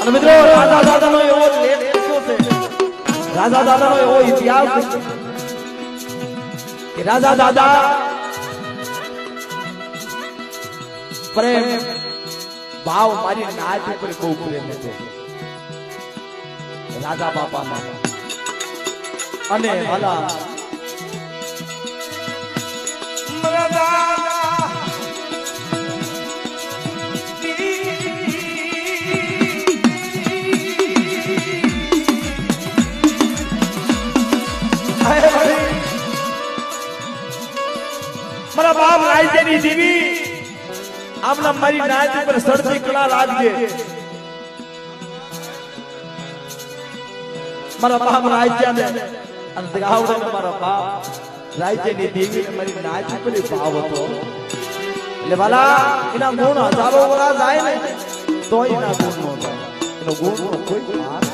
અને મિત્રો રાજા દાદાનો એવો લેખ લખ્યો છે, રાજા દાદાનો એવો ઇતિહાસ છે કે રાજા દાદા પ્રેમ ભાવ મારી નાચ ઉપર બહુ પ્રેમ હતો રાજા બાપામાં. અને ભલા મારા બાપ રાજ્યની દેવી આમના મારી નાચ ઉપર સડતી કળા લાગજે. મારા બાપ રાજ્યને અને ગાવડે મારા બાપ રાજ્યની દેવી મારી નાચ ઉપર ભાવ હતો. એટલે વાલા એના ગુણ હજારો વર્ષ જાય ને તો એના ગુણ નો થાય, એનો ગુણ કોઈ પાર